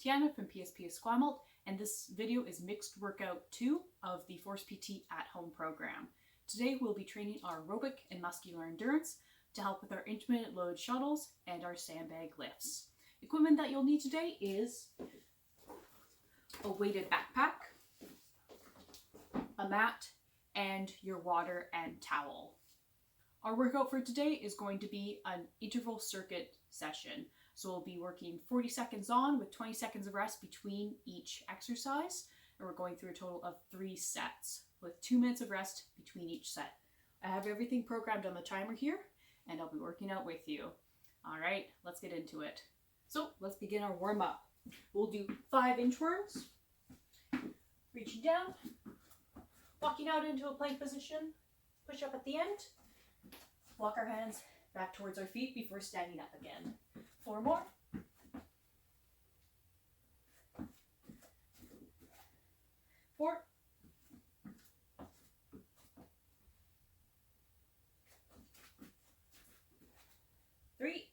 Tiana from PSP Esquimalt, and this video is mixed workout 2 of the Force PT at Home program. Today we'll be training our aerobic and muscular endurance to help with our intermittent load shuttles and our sandbag lifts. Equipment that you'll need today is a weighted backpack, a mat, and your water and towel. Our workout for today is going to be an interval circuit session. So we'll be working 40 seconds on with 20 seconds of rest between each exercise. And we're going through a total of 3 sets with 2 minutes of rest between each set. I have everything programmed on the timer here and I'll be working out with you. All right, let's get into it. So let's begin our warm up. We'll do 5 inchworms, reaching down, walking out into a plank position, push up at the end, walk our hands back towards our feet before standing up again. 4 more. 4. 3.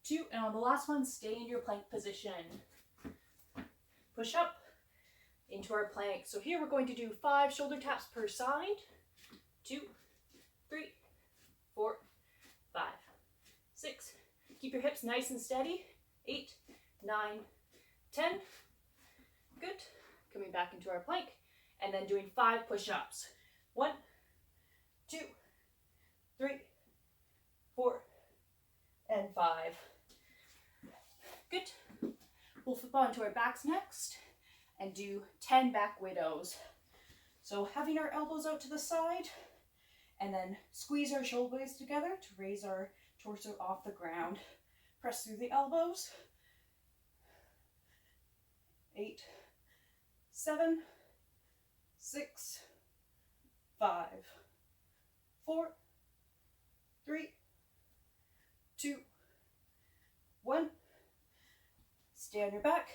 2. And on the last one, stay in your plank position. Push up into our plank. So here we're going to do 5 shoulder taps per side. 2, 3, 4, 5, 6. Keep your hips nice and steady. 8, 9, 10. Good. Coming back into our plank and then doing 5 push-ups. 1, 2, 3, 4, and 5. Good. We'll flip onto our backs next and do 10 back widows. So having our elbows out to the side and then squeeze our shoulder blades together to raise our torso off the ground. Press through the elbows. 8, 7, 6, 5, 4, 3, 2, 1. Stay on your back.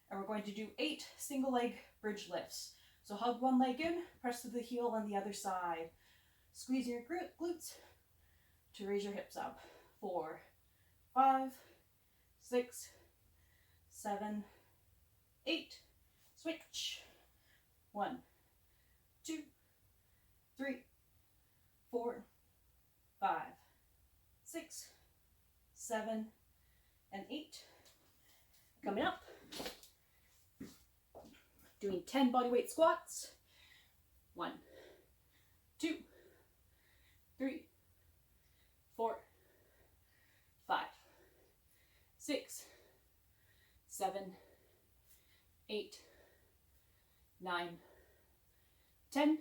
And we're going to do 8 single leg bridge lifts. So hug one leg in, press to the heel on the other side. Squeeze your glutes to raise your hips up. 4, 5, 6, 7, 8. Switch. 1, 2, 3, 4, 5, 6, 7, and 8. Coming up. Doing 10 bodyweight squats. 1, 2, 3, 4, 5, 6, 7, 8, 9, 10.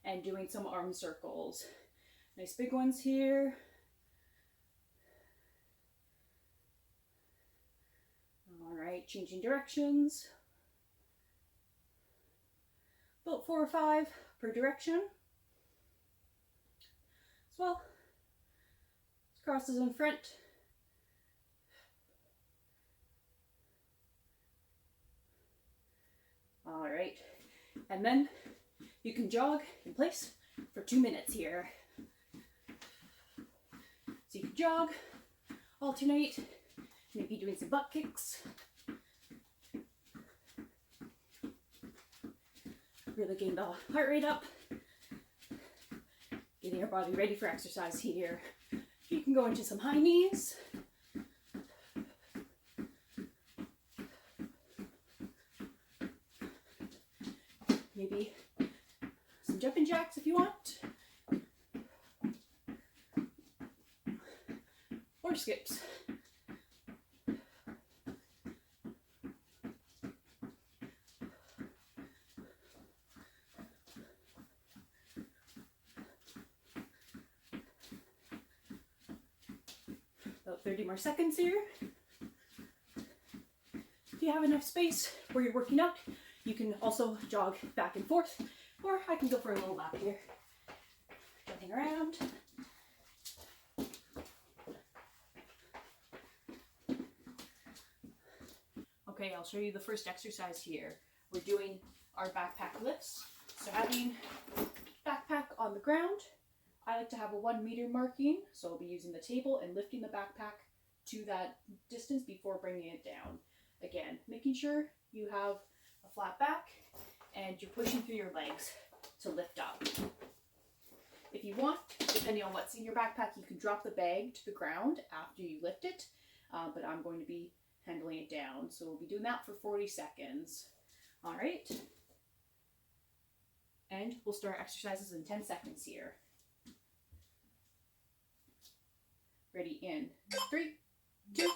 And doing some arm circles. Nice big ones here. All right, changing directions. About 4 or 5 per direction. As well. Crosses in front. All right, and then you can jog in place for 2 minutes here. So you can jog, alternate, maybe doing some butt kicks. Really getting the heart rate up. Getting your body ready for exercise here. You can go into some high knees. Maybe some jumping jacks if you want. Or skips. About 30 more seconds here. If you have enough space where you're working out, you can also jog back and forth, or I can go for a little lap here. Jumping around. Okay, I'll show you the first exercise here. we're doing our backpack lifts. So having backpack on the ground, I like to have a 1 meter marking. So I'll be using the table and lifting the backpack to that distance before bringing it down. Again, making sure you have a flat back and you're pushing through your legs to lift up. If you want, depending on what's in your backpack, you can drop the bag to the ground after you lift it, but I'm going to be handling it down. So we'll be doing that for 40 seconds. All right. And we'll start exercises in 10 seconds here. Ready in 3, 2,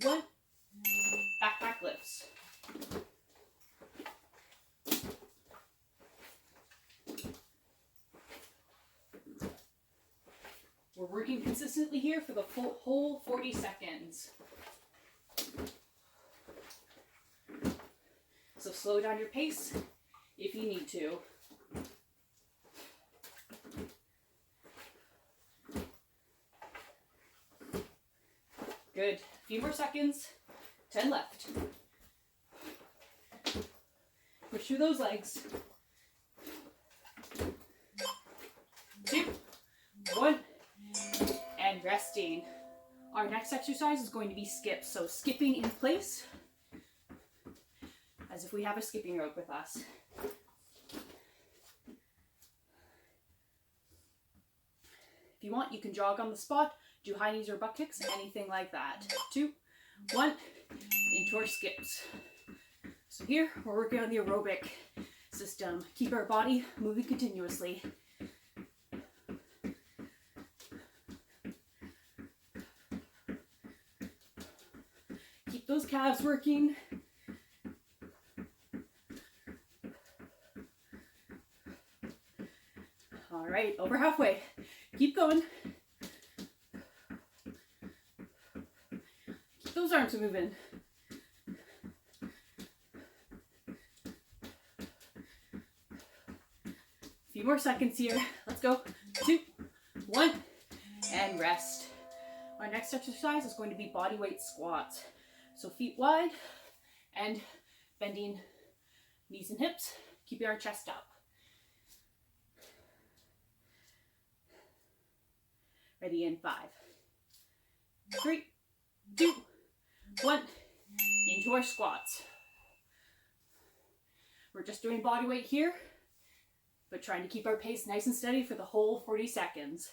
1. Backpack lifts. We're working consistently here for the whole 40 seconds. So slow down your pace if you need to. Good. A few more seconds. 10 left. Push through those legs. 2, 1, and resting. Our next exercise is going to be skips. So skipping in place, as if we have a skipping rope with us. If you want, you can jog on the spot, do high knees or butt kicks, anything like that. 2, 1, into our skips. So here, we're working on the aerobic system. Keep our body moving continuously. Keep those calves working. All right, over halfway. Keep going. Keep those arms moving. A few more seconds here. Let's go. 2, 1, and rest. Our next exercise is going to be bodyweight squats. So feet wide and bending knees and hips, keeping our chest up. Ready in 5, 3, 2, 1, into our squats. We're just doing body weight here, but trying to keep our pace nice and steady for the whole 40 seconds.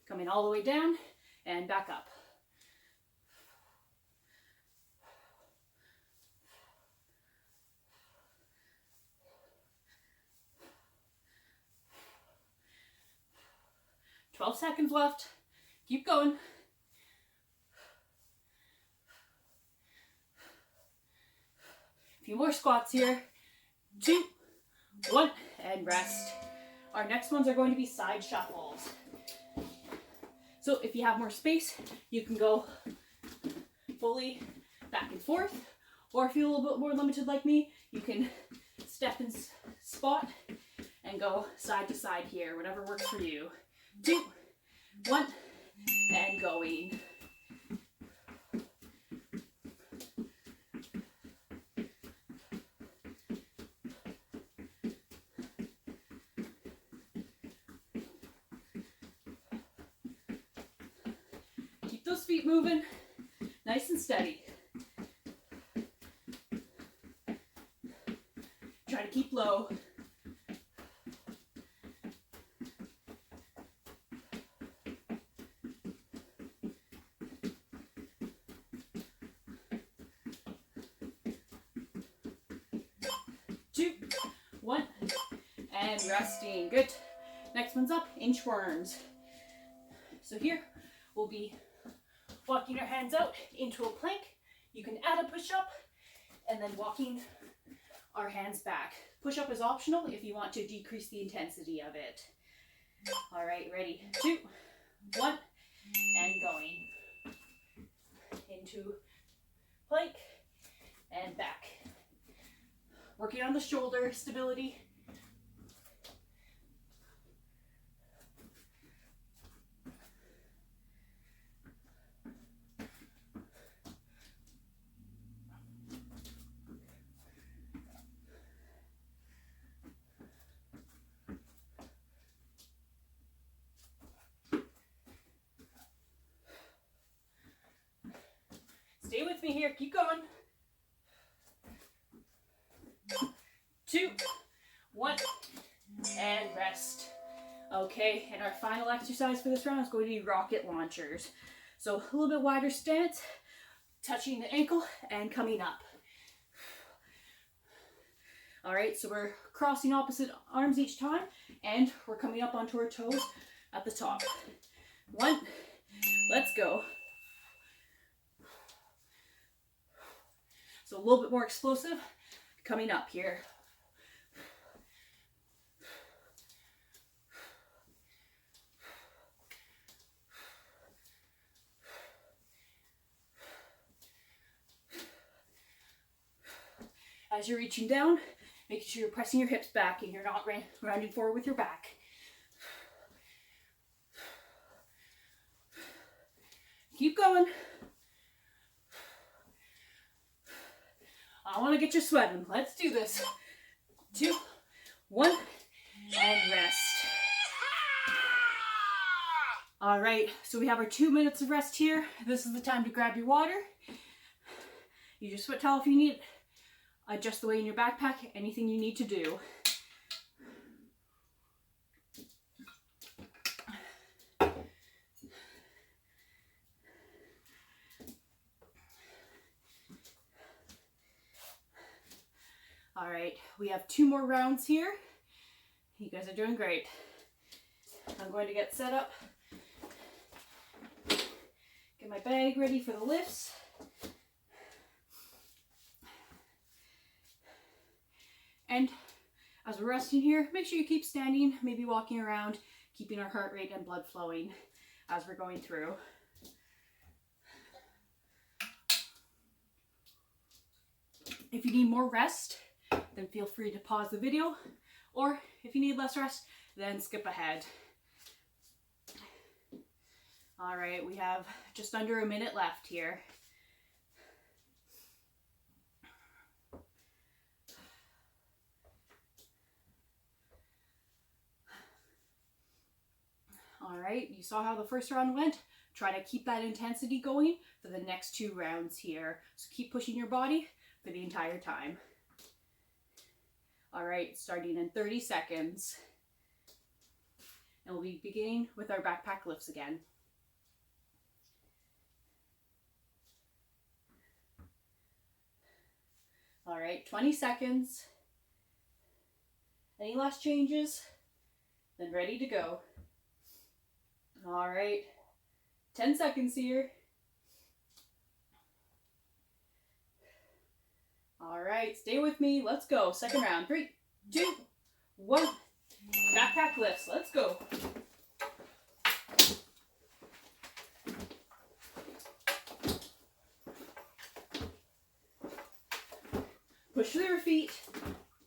Coming all the way down and back up. "12 seconds left. Keep going. A few more squats here. 2, 1, and rest. Our next ones are going to be side shuffles. So if you have more space, you can go fully back and forth, or if you're a little bit more limited like me, you can step and spot and go side to side here, whatever works for you. 2, 1, and going. Keep those feet moving, nice and steady. Try to keep low. And resting. Good. Next one's up, inchworms. So here we'll be walking our hands out into a plank. You can add a push-up and then walking our hands back. Push-up is optional if you want to decrease the intensity of it. All right, ready? 2, 1, and going. Into plank and back. Working on the shoulder stability. Stay with me here. Keep going. 2, 1, and rest. Okay, and our final exercise for this round is going to be rocket launchers. So a little bit wider stance, touching the ankle and coming up. All right, so we're crossing opposite arms each time, and we're coming up onto our toes at the top. 1, let's go. So a little bit more explosive, coming up here. As you're reaching down, making sure you're pressing your hips back and you're not rounding forward with your back. Keep going. I want to get you sweating. Let's do this. 2, 1, and rest. All right, so we have our 2 minutes of rest here. This is the time to grab your water. Use your sweat towel if you need it. Adjust the weight in your backpack, anything you need to do. All right, we have 2 more rounds here. You guys are doing great. I'm going to get set up. Get my bag ready for the lifts. And as we're resting here, make sure you keep standing, maybe walking around, keeping our heart rate and blood flowing as we're going through. If you need more rest, then feel free to pause the video, or if you need less rest, then skip ahead. All right, we have just under a minute left here. All right, you saw how the first round went. Try to keep that intensity going for the next 2 rounds here. So keep pushing your body for the entire time. All right, starting in 30 seconds. And we'll be beginning with our backpack lifts again. All right, 20 seconds. Any last changes? Then ready to go. All right, 10 seconds here. All right, stay with me. Let's go. Second round. 3, 2, 1. Backpack lifts. Let's go. Push through your feet.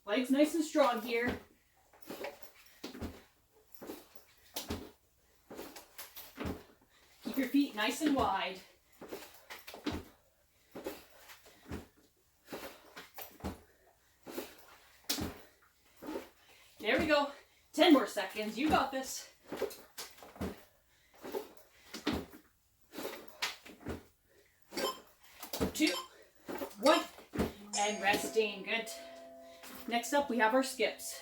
Legs nice and strong here. Keep your feet nice and wide. There we go. 10 more seconds. You got this. Two, 1, and resting. Good. Next up, we have our skips.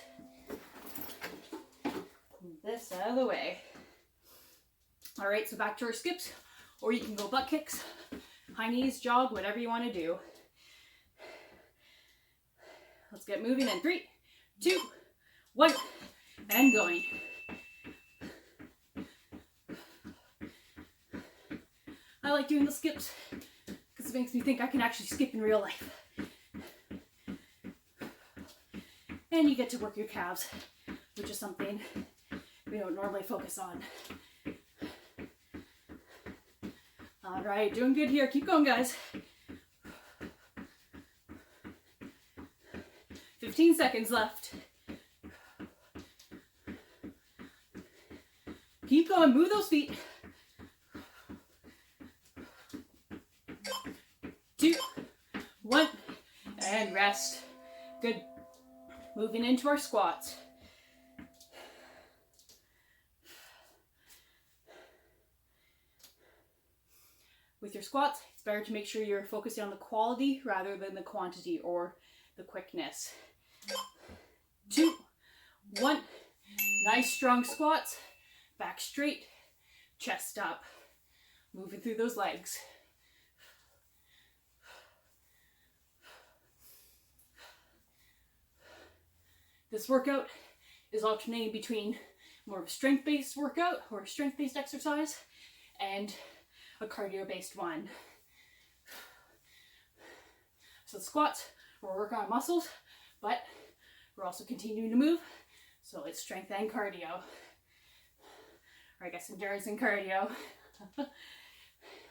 Move this out of the way. All right, so back to our skips, or you can go butt kicks, high knees, jog, whatever you want to do. Let's get moving in 3, 2, 1, and going. I like doing the skips because it makes me think I can actually skip in real life. And you get to work your calves, which is something we don't normally focus on. All right, doing good here. Keep going, guys. 15 seconds left. Keep going. Move those feet. 2, 1, and rest. Good. Moving into our squats. with your squats, it's better to make sure you're focusing on the quality rather than the quantity or the quickness. 2, 1. Nice strong squats. Back straight, chest up. Moving through those legs. This workout is alternating between more of a strength-based workout or a strength-based exercise and a cardio-based one. So the squats, we're working on muscles, but we're also continuing to move. So it's strength and cardio. Or I guess endurance and cardio.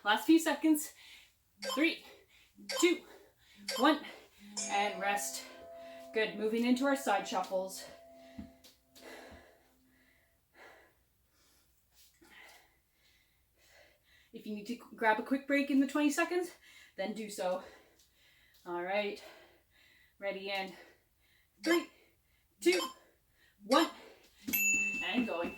Last few seconds. 3, 2, 1, and rest. Good, moving into our side shuffles. If you need to grab a quick break in the 20 seconds, then do so. All right, ready in 3, 2, 1, and going.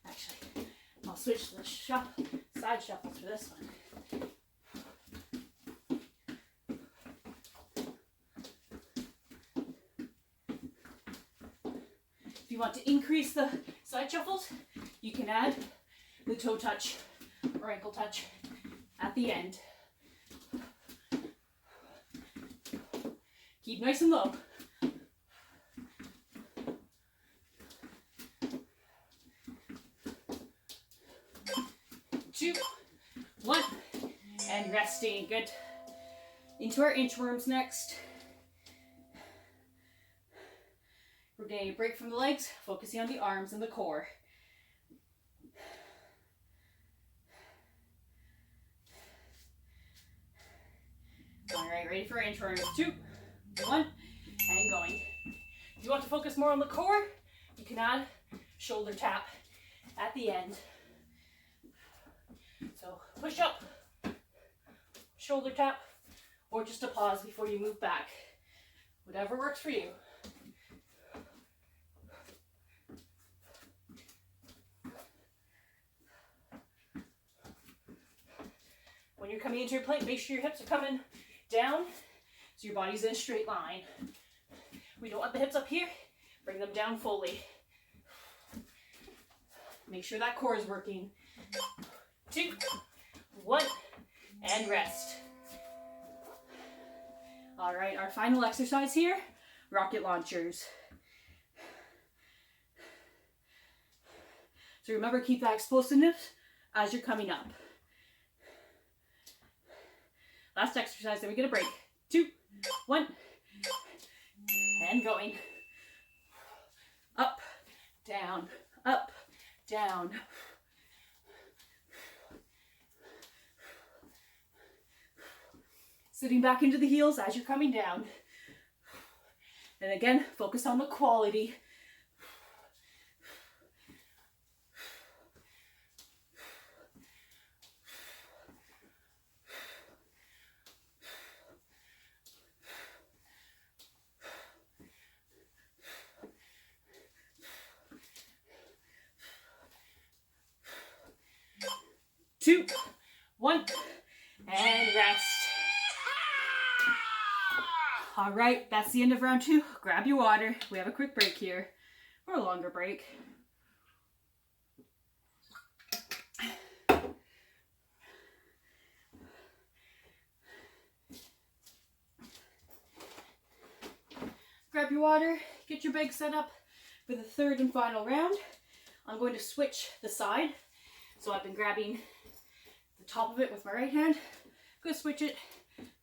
Actually, I'll switch the side shuffles for this one. If you want to increase the side shuffles, you can add the toe touch or ankle touch at the end. Keep nice and low. 2, 1, and resting. Good. Into our inchworms next. We're getting a break from the legs, focusing on the arms and the core. All right, ready for inchworms. 2, 1, and going. If you want to focus more on the core, you can add shoulder tap at the end. So push up, shoulder tap, or just a pause before you move back. Whatever works for you. When you're coming into your plank, make sure your hips are coming down so your body's in a straight line. We don't want the hips up here. Bring them down fully. Make sure that core is working. 2, 1, and rest. All right, our final exercise here, rocket launchers. So remember, keep that explosiveness as you're coming up. Last exercise, then we get a break. 2, 1, and going. Up, down, up, down. Sitting back into the heels as you're coming down. And again, focus on the quality. Two, 1, and rest. All right, that's the end of round 2. Grab your water. We have a quick break here, or a longer break. Grab your water, get your bag set up for the third and final round. I'm going to switch the side. So I've been grabbing the top of it with my right hand. I'm going to switch it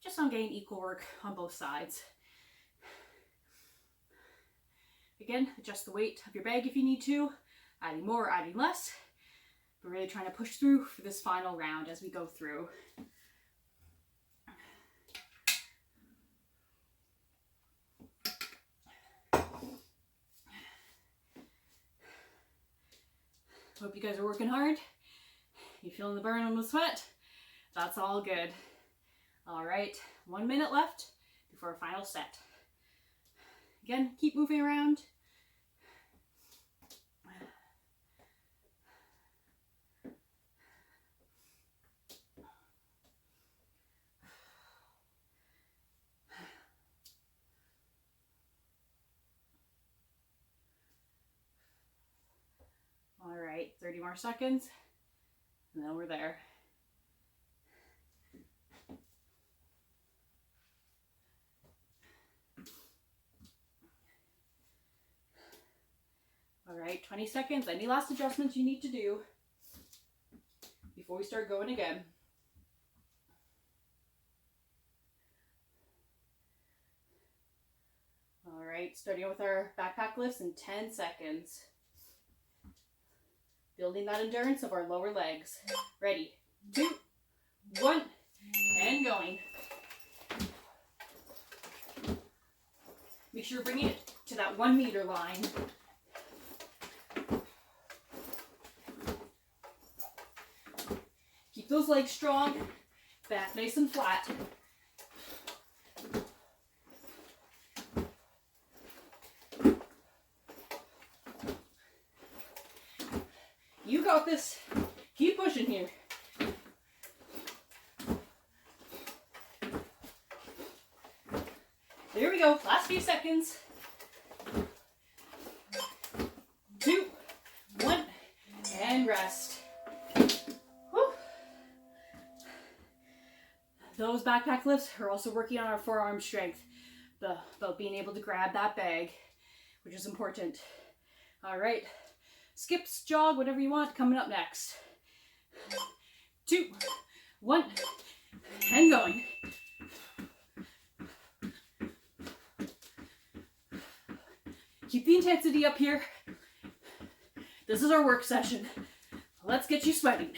just on getting equal work on both sides. Again, adjust the weight of your bag if you need to, adding more, adding less. But really trying to push through for this final round as we go through. Hope you guys are working hard. You feeling the burn and the sweat? That's all good. All right, 1 minute left before our final set. Again, keep moving around. All right, 30 more seconds, and then we're there. All right, 20 seconds. Any last adjustments you need to do before we start going again? All right, starting with our backpack lifts in 10 seconds. Building that endurance of our lower legs. Ready, 2, 1, and going. Make sure you're bringing it to that 1 meter line. Keep those legs strong, back nice and flat. You got this. Keep pushing here. There we go. Last few seconds. 2, 1, and rest. Whew. Those backpack lifts are also working on our forearm strength, about being able to grab that bag, which is important. All right. Skips, jog, whatever you want, coming up next. 2, 1, and going. Keep the intensity up here. This is our work session. Let's get you sweating.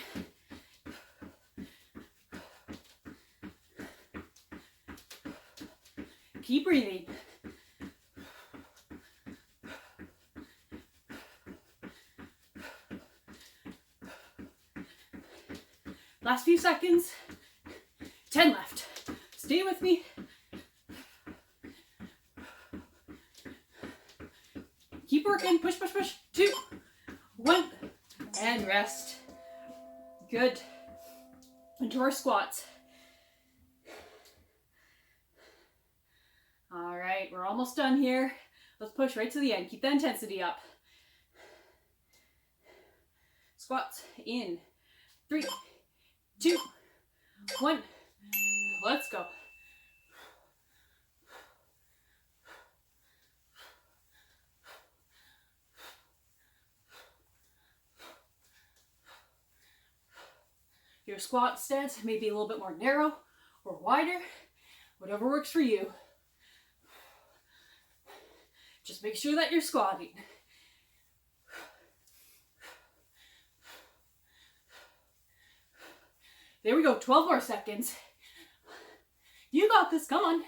Keep breathing. Last few seconds. 10 left. Stay with me. Keep working. Push, push, push. 2, 1, and rest. Good. Into our squats. All right, we're almost done here. Let's push right to the end. Keep that intensity up. Squats in 3, 2, 1. Let's go. Your squat stance may be a little bit more narrow or wider, whatever works for you. Just make sure that you're squatting. There we go, 12 more seconds. You got this, come on.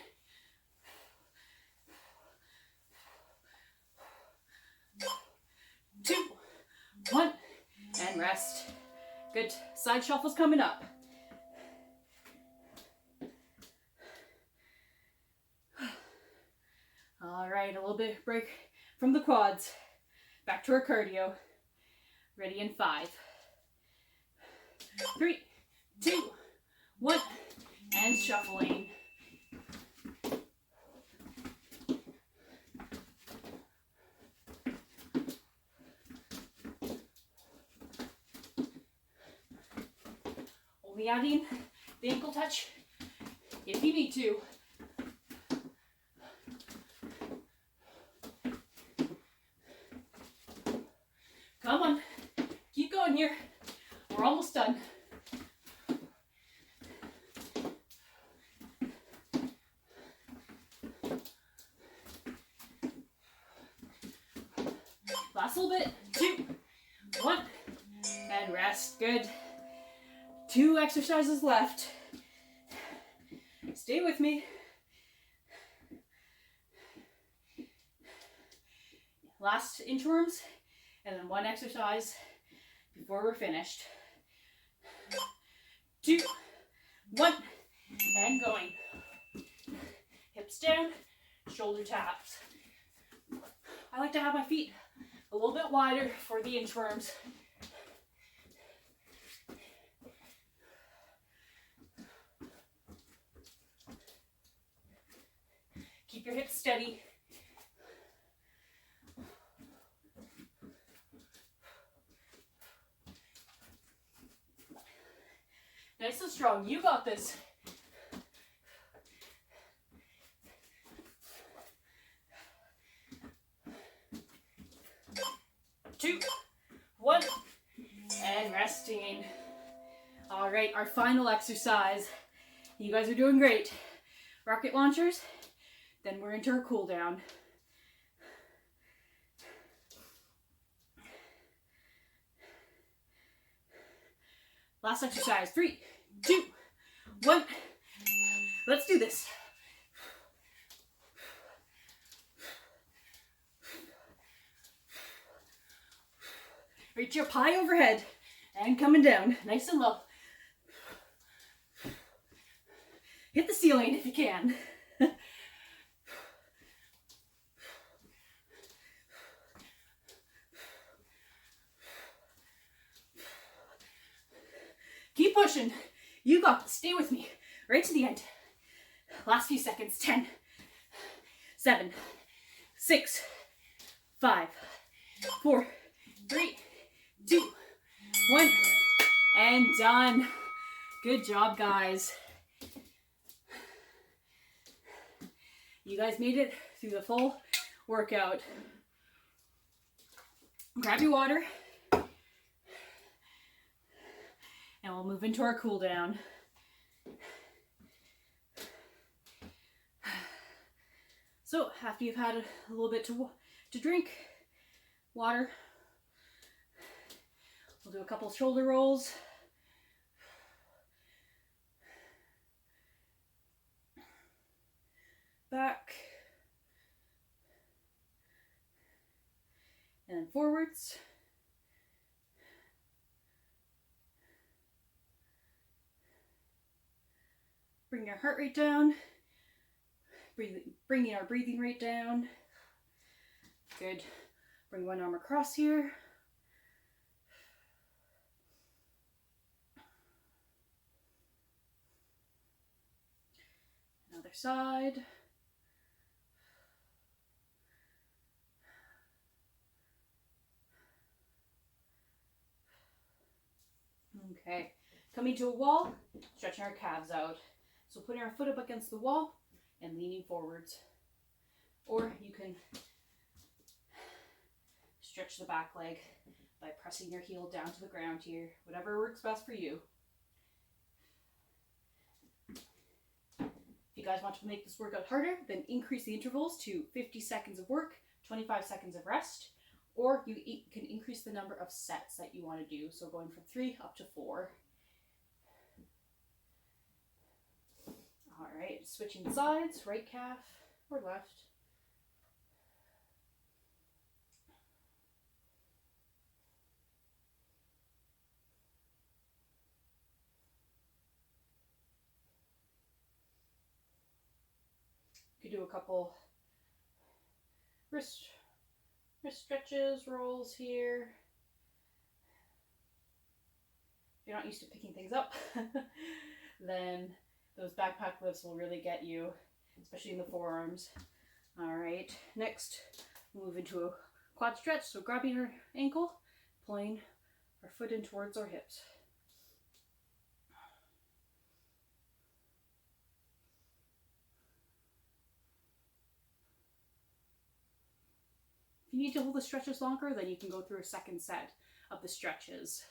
Two, 1, and rest. Good, side shuffles coming up. All right, a little bit break from the quads. Back to our cardio. Ready in 5, 3, 2, 1, and shuffling. Only adding the ankle touch if you need to. Come on, keep going here. We're almost done. Last little bit. 2, 1, and rest. Good. 2 exercises left. Stay with me. Last inchworms, and then 1 exercise before we're finished. 2, 1, and going. Hips down, shoulder taps. I like to have my feet a little bit wider for the inchworms. Keep your hips steady. strong. You got this. 2, 1, and resting. All right, our final exercise. You guys are doing great. Rocket launchers, then we're into our cool down. Last exercise, 3, 2, 1. Let's do this. Reach up high overhead and coming down, nice and low. Hit the ceiling if you can. Keep pushing. You got this. Stay with me. Right to the end. Last few seconds. 10, 7, 6, 5, 4, 3, 2, 1, and done. Good job, guys. You guys made it through the full workout. Grab your water. And we'll move into our cool down. So after you've had a little bit to drink, water, we'll do a couple shoulder rolls. Back. And then forwards. Bring our heart rate down. Bringing our breathing rate down. Good. Bring one arm across here. Another side. Okay, coming to a wall, stretching our calves out. So putting our foot up against the wall and leaning forwards. Or you can stretch the back leg by pressing your heel down to the ground here. Whatever works best for you. If you guys want to make this workout harder, then increase the intervals to 50 seconds of work, 25 seconds of rest. Or you can increase the number of sets that you want to do. So going from 3 up to 4. All right, switching sides, right calf or left. You could do a couple wrist stretches, rolls here. If you're not used to picking things up, then those backpack lifts will really get you, especially in the forearms. All right, next move into a quad stretch. So grabbing our ankle, pulling our foot in towards our hips. If you need to hold the stretches longer, then you can go through a second set of the stretches,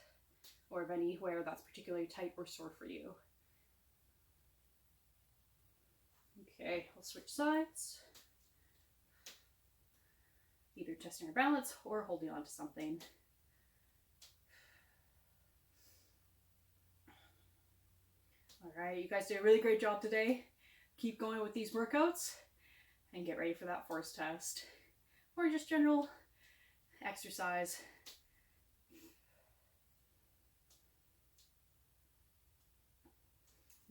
or of anywhere that's particularly tight or sore for you. Okay, we'll switch sides. Either testing our balance or holding on to something. All right, you guys did a really great job today. Keep going with these workouts and get ready for that force test or just general exercise.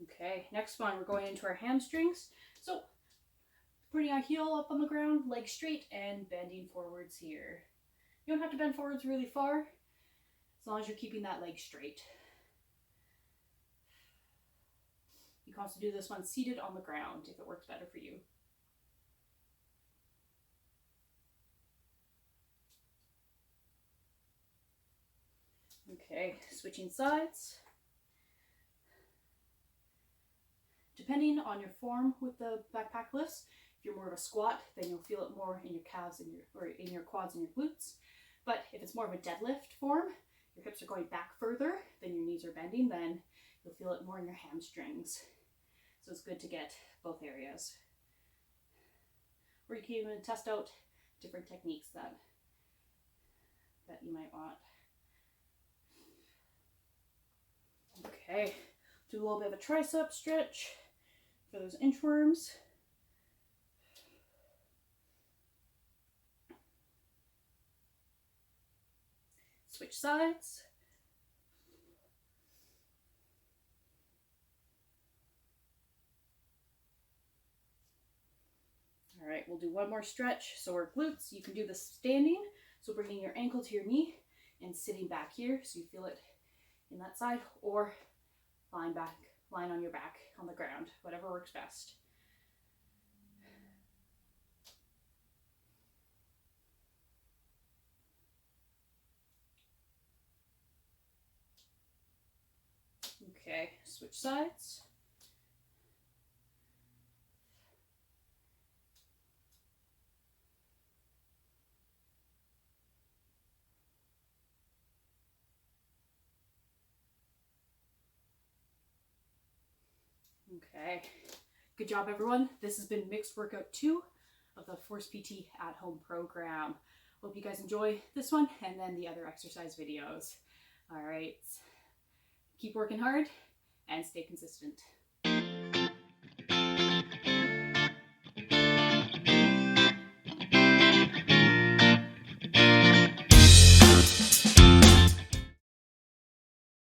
Okay, next one, we're going into our hamstrings. So putting our heel up on the ground, legs straight, and bending forwards here. You don't have to bend forwards really far, as long as you're keeping that leg straight. You can also do this one seated on the ground if it works better for you. Okay, switching sides. Depending on your form with the backpack lifts, if you're more of a squat, then you'll feel it more in your calves and in your quads and your glutes. But if it's more of a deadlift form, your hips are going back further, then your knees are bending, then you'll feel it more in your hamstrings. So it's good to get both areas. Or you can even test out different techniques that you might want. Okay, do a little bit of a tricep stretch for those inchworms. Switch sides. All right, we'll do one more stretch. So our glutes, you can do this standing. So bringing your ankle to your knee and sitting back here so you feel it in that side, or lying on your back on the ground, whatever works best. Okay, switch sides. Okay, good job everyone. This has been mixed workout 2 of the Force PT at home program. Hope you guys enjoy this one and then the other exercise videos. All right, keep working hard and stay consistent.